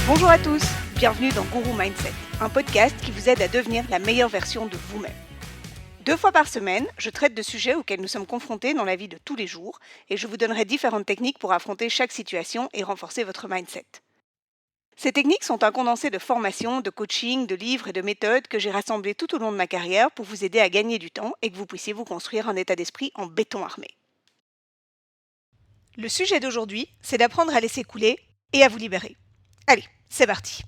Bonjour à tous, bienvenue dans Guru Mindset, un podcast qui vous aide à devenir la meilleure version de vous-même. 2 fois par semaine, je traite de sujets auxquels nous sommes confrontés dans la vie de tous les jours et je vous donnerai différentes techniques pour affronter chaque situation et renforcer votre mindset. Ces techniques sont un condensé de formations, de coaching, de livres et de méthodes que j'ai rassemblées tout au long de ma carrière pour vous aider à gagner du temps et que vous puissiez vous construire un état d'esprit en béton armé. Le sujet d'aujourd'hui, c'est d'apprendre à laisser couler et à vous libérer. Allez, c'est parti.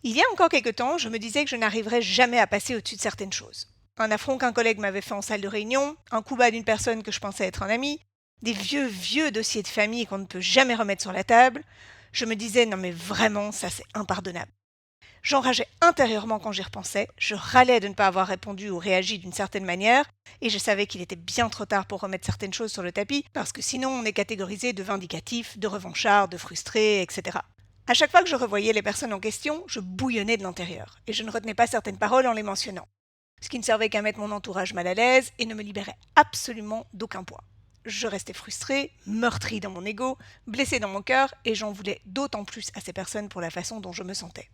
Il y a encore quelque temps, je me disais que je n'arriverais jamais à passer au-dessus de certaines choses. Un affront qu'un collègue m'avait fait en salle de réunion, un coup bas d'une personne que je pensais être un ami, des vieux dossiers de famille qu'on ne peut jamais remettre sur la table. Je me disais, non mais vraiment, ça c'est impardonnable. J'enrageais intérieurement quand j'y repensais, je râlais de ne pas avoir répondu ou réagi d'une certaine manière, et je savais qu'il était bien trop tard pour remettre certaines choses sur le tapis, parce que sinon on est catégorisé de vindicatif, de revanchard, de frustré, etc. À chaque fois que je revoyais les personnes en question, je bouillonnais de l'intérieur, et je ne retenais pas certaines paroles en les mentionnant. Ce qui ne servait qu'à mettre mon entourage mal à l'aise et ne me libérait absolument d'aucun poids. Je restais frustrée, meurtrie dans mon ego, blessée dans mon cœur, et j'en voulais d'autant plus à ces personnes pour la façon dont je me sentais.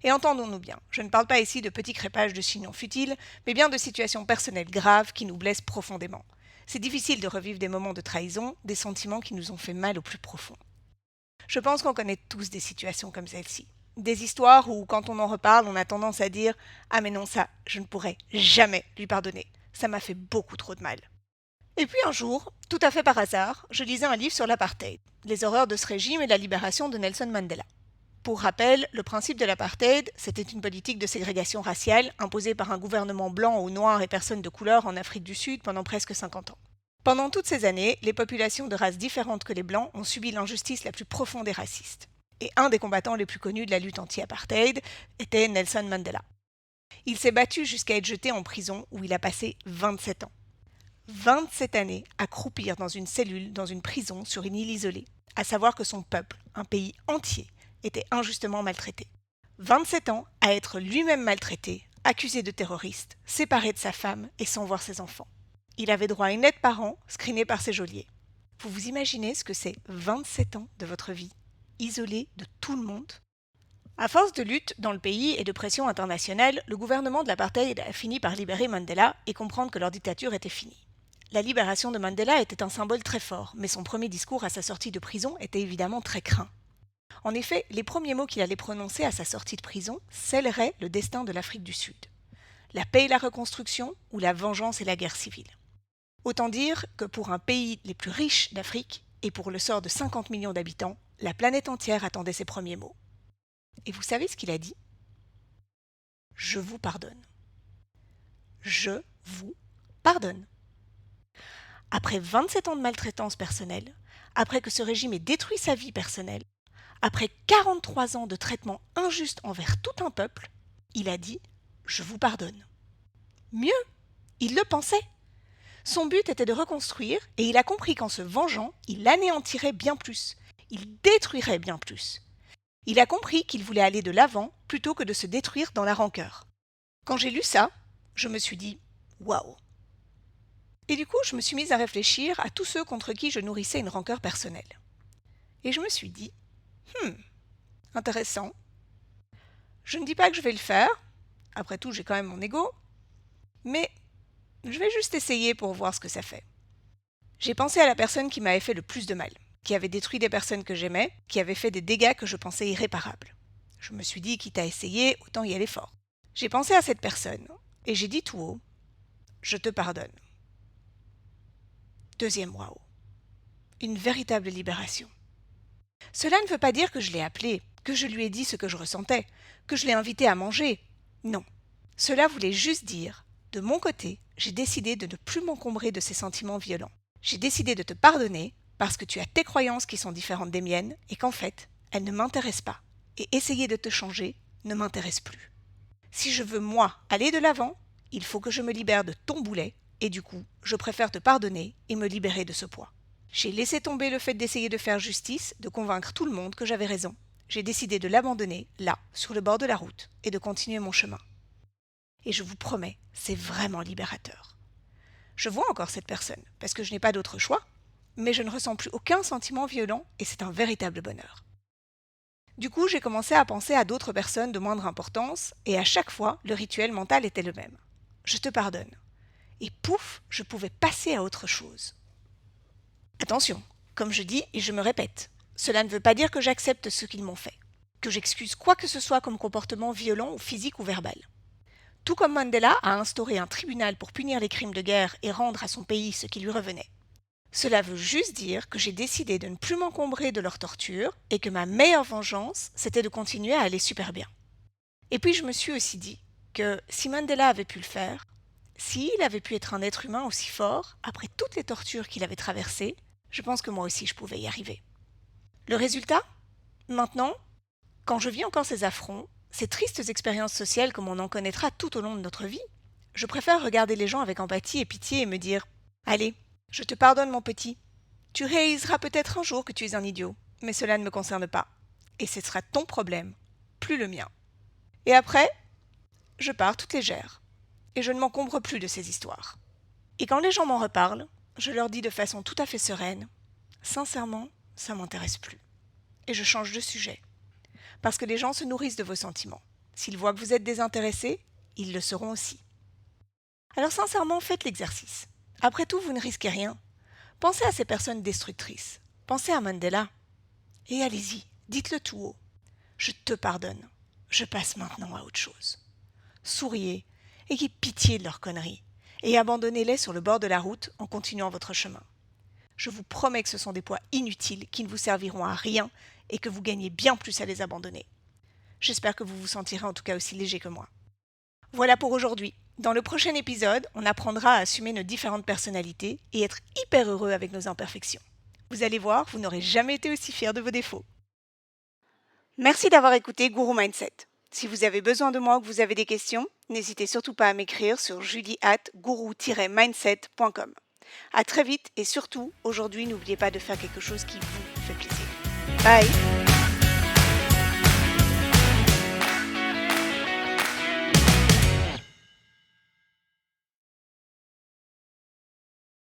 Et entendons-nous bien, je ne parle pas ici de petits crépages de signaux futiles, mais bien de situations personnelles graves qui nous blessent profondément. C'est difficile de revivre des moments de trahison, des sentiments qui nous ont fait mal au plus profond. Je pense qu'on connaît tous des situations comme celle-ci. Des histoires où, quand on en reparle, on a tendance à dire « Ah mais non, ça, je ne pourrais jamais lui pardonner. Ça m'a fait beaucoup trop de mal. » Et puis un jour, tout à fait par hasard, je lisais un livre sur l'apartheid, les horreurs de ce régime et la libération de Nelson Mandela. Pour rappel, le principe de l'apartheid, c'était une politique de ségrégation raciale imposée par un gouvernement blanc aux Noirs et personnes de couleur en Afrique du Sud pendant presque 50 ans. Pendant toutes ces années, les populations de races différentes que les Blancs ont subi l'injustice la plus profonde et raciste. Et un des combattants les plus connus de la lutte anti-apartheid était Nelson Mandela. Il s'est battu jusqu'à être jeté en prison où il a passé 27 ans. 27 années à croupir dans une cellule, dans une prison, sur une île isolée, à savoir que son peuple, un pays entier, était injustement maltraité. 27 ans à être lui-même maltraité, accusé de terroriste, séparé de sa femme et sans voir ses enfants. Il avait droit à une aide par an, screenée par ses geôliers. Vous vous imaginez ce que c'est 27 ans de votre vie, isolé de tout le monde? À force de lutte dans le pays et de pression internationale, le gouvernement de l'apartheid a fini par libérer Mandela et comprendre que leur dictature était finie. La libération de Mandela était un symbole très fort, mais son premier discours à sa sortie de prison était évidemment très craint. En effet, les premiers mots qu'il allait prononcer à sa sortie de prison scelleraient le destin de l'Afrique du Sud. La paix et la reconstruction ou la vengeance et la guerre civile. Autant dire que pour un pays les plus riches d'Afrique et pour le sort de 50 millions d'habitants, la planète entière attendait ses premiers mots. Et vous savez ce qu'il a dit ? Je vous pardonne. Je vous pardonne. Après 27 ans de maltraitance personnelle, après que ce régime ait détruit sa vie personnelle, après 43 ans de traitement injuste envers tout un peuple, il a dit « Je vous pardonne ». Mieux, il le pensait. Son but était de reconstruire et il a compris qu'en se vengeant, il anéantirait bien plus, il détruirait bien plus. Il a compris qu'il voulait aller de l'avant plutôt que de se détruire dans la rancœur. Quand j'ai lu ça, je me suis dit « Waouh !» Et du coup, je me suis mise à réfléchir à tous ceux contre qui je nourrissais une rancœur personnelle. Et je me suis dit « Intéressant. Je ne dis pas que je vais le faire, après tout j'ai quand même mon ego, mais je vais juste essayer pour voir ce que ça fait. » J'ai pensé à la personne qui m'avait fait le plus de mal, qui avait détruit des personnes que j'aimais, qui avait fait des dégâts que je pensais irréparables. Je me suis dit, quitte à essayer, autant y aller fort. J'ai pensé à cette personne, et j'ai dit tout haut, « Je te pardonne. » Deuxième waouh. Une véritable libération. Cela ne veut pas dire que je l'ai appelé, que je lui ai dit ce que je ressentais, que je l'ai invité à manger. Non. Cela voulait juste dire, de mon côté, j'ai décidé de ne plus m'encombrer de ces sentiments violents. J'ai décidé de te pardonner parce que tu as tes croyances qui sont différentes des miennes et qu'en fait, elles ne m'intéressent pas. Et essayer de te changer ne m'intéresse plus. Si je veux, moi, aller de l'avant, il faut que je me libère de ton boulet et du coup, je préfère te pardonner et me libérer de ce poids. J'ai laissé tomber le fait d'essayer de faire justice, de convaincre tout le monde que j'avais raison. J'ai décidé de l'abandonner, là, sur le bord de la route, et de continuer mon chemin. Et je vous promets, c'est vraiment libérateur. Je vois encore cette personne, parce que je n'ai pas d'autre choix, mais je ne ressens plus aucun sentiment violent et c'est un véritable bonheur. Du coup, j'ai commencé à penser à d'autres personnes de moindre importance et à chaque fois, le rituel mental était le même. Je te pardonne. Et pouf, je pouvais passer à autre chose. Attention, comme je dis et je me répète, cela ne veut pas dire que j'accepte ce qu'ils m'ont fait, que j'excuse quoi que ce soit comme comportement violent ou physique ou verbal. Tout comme Mandela a instauré un tribunal pour punir les crimes de guerre et rendre à son pays ce qui lui revenait. Cela veut juste dire que j'ai décidé de ne plus m'encombrer de leur torture et que ma meilleure vengeance, c'était de continuer à aller super bien. Et puis je me suis aussi dit que si Mandela avait pu le faire, s'il avait pu être un être humain aussi fort, après toutes les tortures qu'il avait traversées, je pense que moi aussi je pouvais y arriver. Le résultat ? Maintenant, quand je vis encore ces affronts, ces tristes expériences sociales comme on en connaîtra tout au long de notre vie, je préfère regarder les gens avec empathie et pitié et me dire « Allez, je te pardonne mon petit. Tu réaliseras peut-être un jour que tu es un idiot, mais cela ne me concerne pas. Et ce sera ton problème, plus le mien. » Et après, je pars toute légère. Et je ne m'encombre plus de ces histoires. Et quand les gens m'en reparlent, je leur dis de façon tout à fait sereine « Sincèrement, ça m'intéresse plus. » Et je change de sujet. Parce que les gens se nourrissent de vos sentiments. S'ils voient que vous êtes désintéressé, ils le seront aussi. Alors sincèrement, faites l'exercice. Après tout, vous ne risquez rien. Pensez à ces personnes destructrices. Pensez à Mandela. Et allez-y, dites-le tout haut. Je te pardonne. Je passe maintenant à autre chose. Souriez, ayez pitié de leurs conneries et abandonnez-les sur le bord de la route en continuant votre chemin. Je vous promets que ce sont des poids inutiles qui ne vous serviront à rien et que vous gagnez bien plus à les abandonner. J'espère que vous vous sentirez en tout cas aussi léger que moi. Voilà pour aujourd'hui. Dans le prochain épisode, on apprendra à assumer nos différentes personnalités et être hyper heureux avec nos imperfections. Vous allez voir, vous n'aurez jamais été aussi fier de vos défauts. Merci d'avoir écouté Guru Mindset. Si vous avez besoin de moi ou que vous avez des questions, n'hésitez surtout pas à m'écrire sur julie@guru-mindset.com. À très vite et surtout, aujourd'hui, n'oubliez pas de faire quelque chose qui vous fait plaisir. Bye!